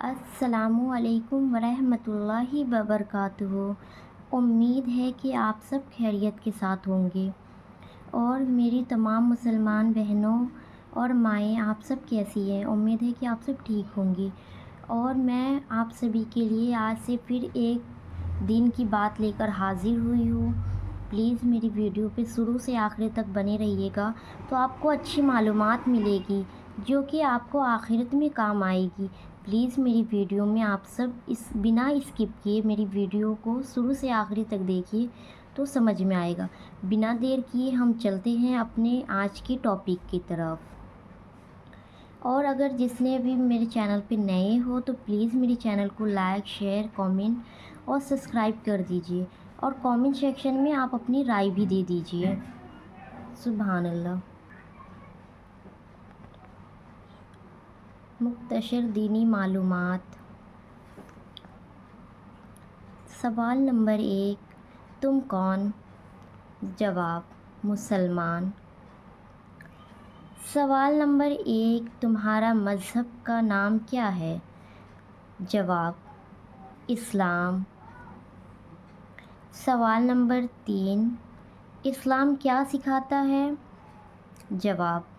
السلام علیکم ورحمۃ اللہ وبرکاتہ۔ امید ہے کہ آپ سب خیریت کے ساتھ ہوں گے اور میری تمام مسلمان بہنوں اور مائیں آپ سب کیسی ہیں؟ امید ہے کہ آپ سب ٹھیک ہوں گی اور میں آپ سبھی کے لیے آج سے پھر ایک دن کی بات لے کر حاضر ہوئی ہوں۔ پلیز میری ویڈیو پہ شروع سے آخر تک بنے رہیے گا تو آپ کو اچھی معلومات ملے گی جو کہ آپ کو آخرت میں کام آئے گی۔ پلیز میری ویڈیو میں آپ سب بنا اسکپ کیے میری ویڈیو کو شروع سے آخری تک دیکھیے تو سمجھ میں آئے گا۔ بنا دیر کیے ہم چلتے ہیں اپنے آج کے ٹاپک کی طرف۔ اور اگر جس نے بھی میرے چینل پہ نئے ہو تو پلیز میرے چینل کو لائک، شیئر، کامنٹ اور سبسکرائب کر دیجیے اور کامنٹ سیکشن میں آپ اپنی رائے بھی دے دیجیے۔ سبحان اللہ۔ مختصر دینی معلومات۔ سوال نمبر 1، تم کون؟ جواب، مسلمان۔ سوال نمبر 1، تمہارا مذہب کا نام کیا ہے؟ جواب، اسلام۔ سوال نمبر 3، اسلام کیا سکھاتا ہے؟ جواب،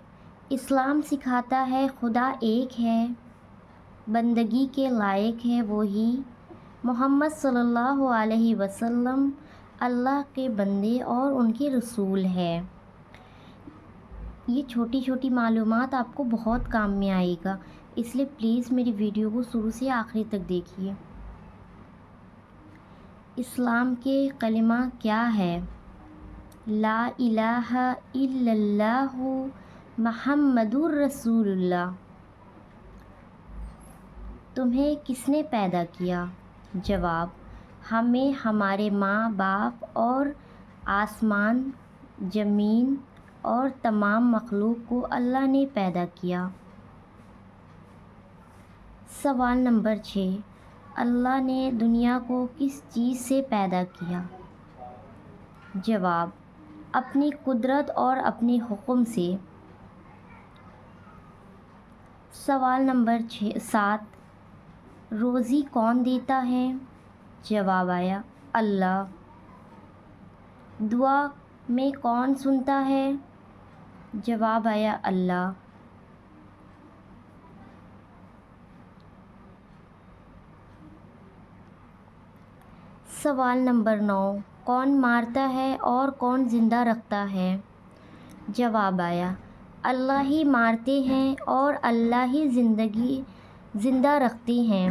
اسلام سکھاتا ہے خدا ایک ہے، بندگی کے لائق ہے وہی، محمد صلی اللہ علیہ وسلم اللہ کے بندے اور ان کے رسول ہے۔ یہ چھوٹی چھوٹی معلومات آپ کو بہت کام میں آئے گا، اس لیے پلیز میری ویڈیو کو شروع سے آخری تک دیکھیے۔ اسلام کے کلمہ کیا ہے؟ لا الہ الا اللہ محمد الرسول اللہ۔ تمہیں کس نے پیدا کیا؟ جواب، ہمیں ہمارے ماں باپ اور آسمان، زمین اور تمام مخلوق کو اللہ نے پیدا کیا۔ سوال نمبر 6، اللہ نے دنیا کو کس چیز سے پیدا کیا؟ جواب، اپنی قدرت اور اپنے حکم سے۔ سوال نمبر 7، روزی کون دیتا ہے؟ جواب آیا، اللہ۔ دعا میں کون سنتا ہے؟ جواب آیا، اللہ۔ سوال نمبر 9، کون مارتا ہے اور کون زندہ رکھتا ہے؟ جواب آیا، اللہ ہی مارتے ہیں اور اللہ ہی زندہ رکھتے ہیں۔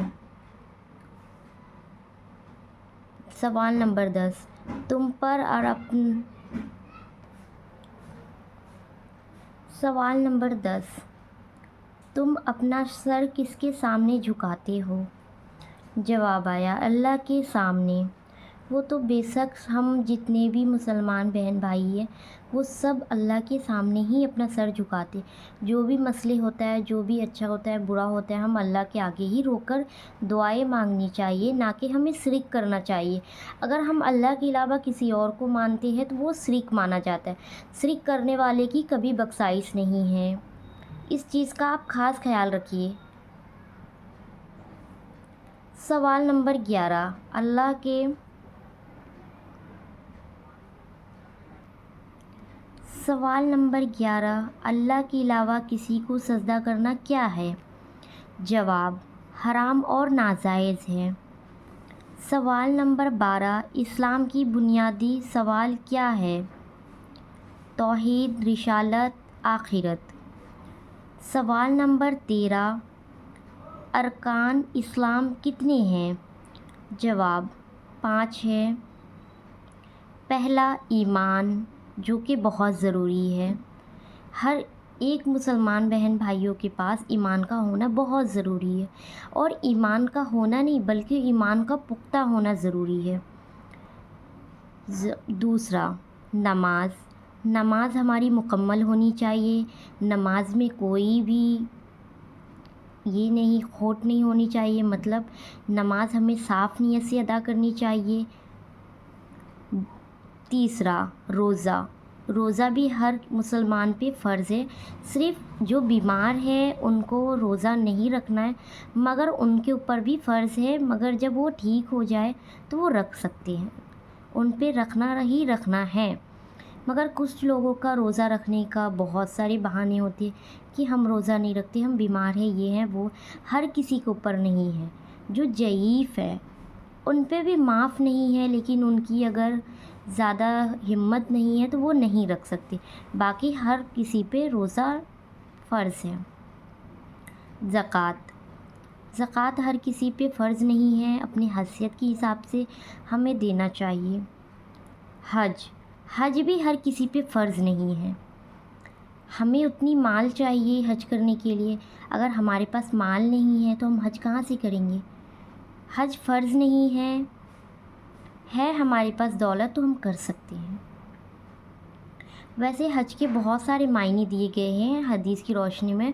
سوال نمبر 10، تم اپنا سر کس کے سامنے جھکاتے ہو؟ جواب آیا، اللہ کے سامنے۔ وہ تو بے شک ہم جتنے بھی مسلمان بہن بھائی ہیں وہ سب اللہ کے سامنے ہی اپنا سر جھکاتے، جو بھی مسئلے ہوتا ہے، جو بھی اچھا ہوتا ہے، برا ہوتا ہے، ہم اللہ کے آگے ہی رو کر دعائیں مانگنی چاہیے، نہ کہ ہمیں شرک کرنا چاہیے۔ اگر ہم اللہ کے علاوہ کسی اور کو مانتے ہیں تو وہ شرک مانا جاتا ہے۔ شرک کرنے والے کی کبھی بخشائش نہیں ہے، اس چیز کا آپ خاص خیال رکھیے۔ سوال نمبر 11، اللہ کے علاوہ کسی کو سجدہ کرنا کیا ہے؟ جواب، حرام اور ناجائز ہے۔ سوال نمبر 12، اسلام کی بنیادی سوال کیا ہے؟ توحید، رسالت، آخرت۔ سوال نمبر 13، ارکان اسلام کتنے ہیں؟ جواب، 5 ہیں۔ پہلا، ایمان، جو کہ بہت ضروری ہے، ہر ایک مسلمان بہن بھائیوں کے پاس ایمان کا ہونا بہت ضروری ہے، اور ایمان کا ہونا نہیں بلکہ ایمان کا پختہ ہونا ضروری ہے۔ دوسرا، نماز ہماری مکمل ہونی چاہیے، نماز میں کوئی بھی کھوٹ نہیں ہونی چاہیے، مطلب نماز ہمیں صاف نیت سے ادا کرنی چاہیے۔ تیسرا، روزہ، روزہ بھی ہر مسلمان پہ فرض ہے، صرف جو بیمار ہے ان کو روزہ نہیں رکھنا ہے، مگر ان کے اوپر بھی فرض ہے، مگر جب وہ ٹھیک ہو جائے تو وہ رکھ سکتے ہیں، ان پہ رکھنا ہی رکھنا ہے۔ مگر کچھ لوگوں کا روزہ رکھنے کا بہت سارے بہانے ہوتے ہیں کہ ہم روزہ نہیں رکھتے، ہم بیمار ہیں، یہ ہیں وہ، ہر کسی کے اوپر نہیں ہے۔ جو ضعیف ہے ان پہ بھی معاف نہیں ہے، لیکن ان کی اگر زیادہ ہمت نہیں ہے تو وہ نہیں رکھ سکتے، باقی ہر کسی پہ روزہ فرض ہے۔ زکوٰۃ ہر کسی پہ فرض نہیں ہے، اپنی حیثیت کے حساب سے ہمیں دینا چاہیے۔ حج بھی ہر کسی پہ فرض نہیں ہے، ہمیں اتنی مال چاہیے حج کرنے کے لیے، اگر ہمارے پاس مال نہیں ہے تو ہم حج کہاں سے کریں گے؟ حج فرض نہیں ہے ہمارے پاس دولت تو ہم کر سکتے ہیں۔ ویسے حج کے بہت سارے معنی دیے گئے ہیں حدیث کی روشنی میں۔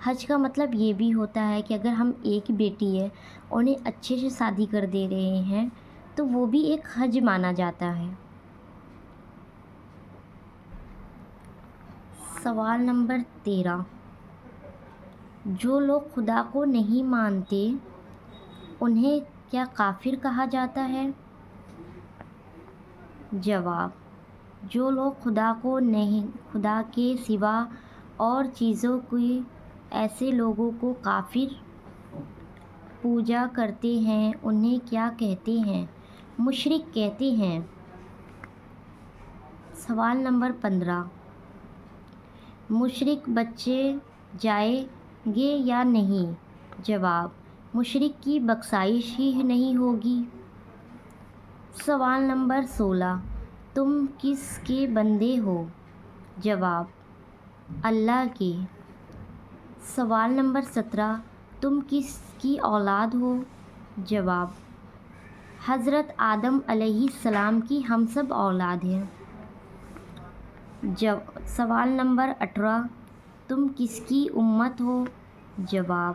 حج کا مطلب یہ بھی ہوتا ہے کہ اگر ہم ایک بیٹی ہے انہیں اچھے سے شادی کر دے رہے ہیں تو وہ بھی ایک حج مانا جاتا ہے۔ سوال نمبر 13، جو لوگ خدا کو نہیں مانتے انہیں کیا کافر کہا جاتا ہے؟ جواب، جو لوگ خدا کے سوا اور چیزوں کی ایسے لوگوں کو کافر پوجا کرتے ہیں انہیں کیا کہتے ہیں؟ مشرک کہتے ہیں۔ سوال نمبر 15، مشرک بچے جائیں گے یا نہیں؟ جواب، مشرک کی بخشائش ہی نہیں ہوگی۔ سوال نمبر 16، تم کس کے بندے ہو؟ جواب، اللہ کے۔ سوال نمبر 17، تم کس کی اولاد ہو؟ جواب، حضرت آدم علیہ السلام کی ہم سب اولاد ہیں۔ سوال نمبر 18، تم کس کی امت ہو؟ جواب،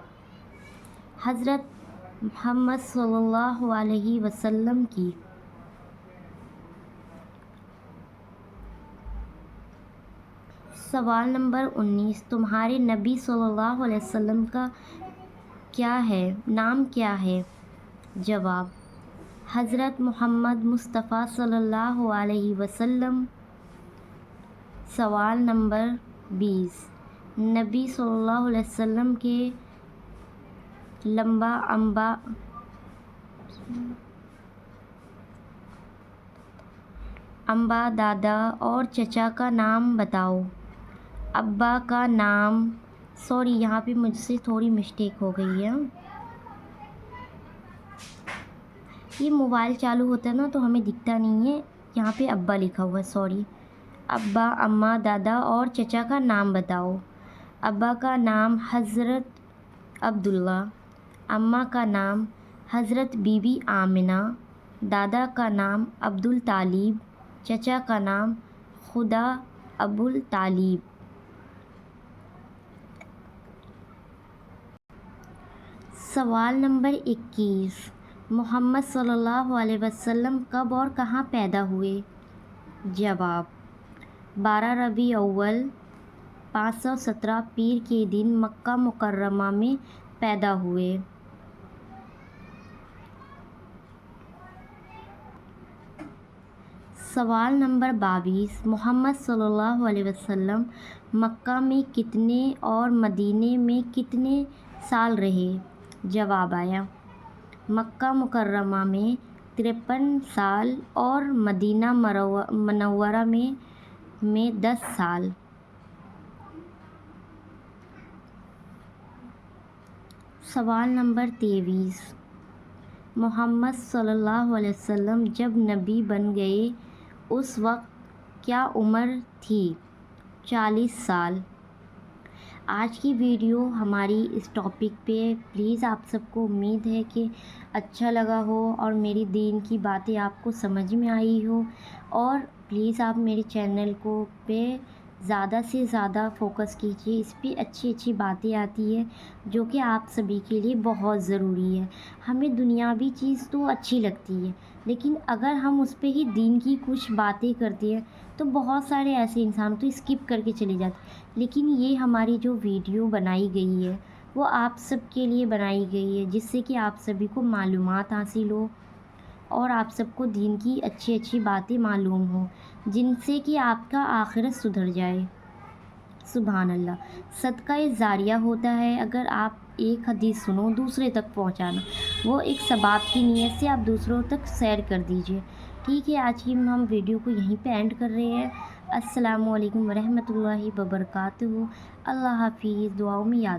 حضرت محمد صلی اللہ علیہ وسلم کی۔ سوال نمبر 19، تمہارے نبی صلی اللہ علیہ وسلم کا نام کیا ہے؟ جواب، حضرت محمد مصطفیٰ صلی اللہ علیہ وسلم۔ سوال نمبر 20، نبی صلی اللہ علیہ وسلم کے لمبا امبا دادا اور چچا کا نام بتاؤ۔ ابا کا نام، یہاں پہ مجھ سے تھوڑی مسٹیک ہو گئی ہے، یہ موبائل چالو ہوتا ہے نا تو ہمیں دکھتا نہیں ہے، یہاں پہ ابا لکھا ہوا ہے، ابا، اماں، دادا اور چچا کا نام بتاؤ۔ ابا کا نام حضرت عبداللہ، اماں کا نام حضرت بی بی آمنہ، دادا کا نام عبدالطالب، چچا کا نام خدا ابوالطالب۔ سوال نمبر 21، محمد صلی اللہ علیہ وسلم کب اور کہاں پیدا ہوئے؟ جواب، 12 ربیع الاول 517 پیر کے دن مکہ مکرمہ میں پیدا ہوئے۔ سوال نمبر 22، محمد صلی اللہ علیہ وسلم مکہ میں کتنے اور مدینے میں کتنے سال رہے؟ جواب آیا، مکہ مکرمہ میں 53 سال اور مدینہ منورہ میں 10 سال۔ سوال نمبر 23، محمد صلی اللہ علیہ وسلم جب نبی بن گئے اس وقت کیا عمر تھی؟ 40 سال۔ آج کی ویڈیو ہماری اس ٹاپک پہ پلیز آپ سب کو امید ہے کہ اچھا لگا ہو اور میری دین کی باتیں آپ کو سمجھ میں آئی ہو، اور پلیز آپ میرے چینل کو پہ زیادہ سے زیادہ فوکس کیجیے، اس پہ اچھی اچھی باتیں آتی ہیں جو کہ آپ سبھی کے لیے بہت ضروری ہے۔ ہمیں دنیاوی چیز تو اچھی لگتی ہے، لیکن اگر ہم اس پہ ہی دین کی کچھ باتیں کرتے ہیں تو بہت سارے ایسے انسان تو اسکپ کر کے چلے جاتے ہیں، لیکن یہ ہماری جو ویڈیو بنائی گئی ہے وہ آپ سب کے لیے بنائی گئی ہے، جس سے کہ آپ سبھی کو معلومات حاصل ہو اور آپ سب کو دین کی اچھی اچھی باتیں معلوم ہوں، جن سے کہ آپ کا آخرت سدھر جائے۔ سبحان اللہ۔ صدقہ جاریہ ہوتا ہے اگر آپ ایک حدیث سنو دوسرے تک پہنچانا، وہ ایک ثواب کی نیت سے آپ دوسروں تک شیئر کر دیجیے۔ ٹھیک ہے، آج کی ہم ویڈیو کو یہیں پہ اینڈ کر رہے ہیں۔ السلام علیکم ورحمۃ اللہ وبرکاتہ۔ اللہ حافظ، دعاؤں میں یاد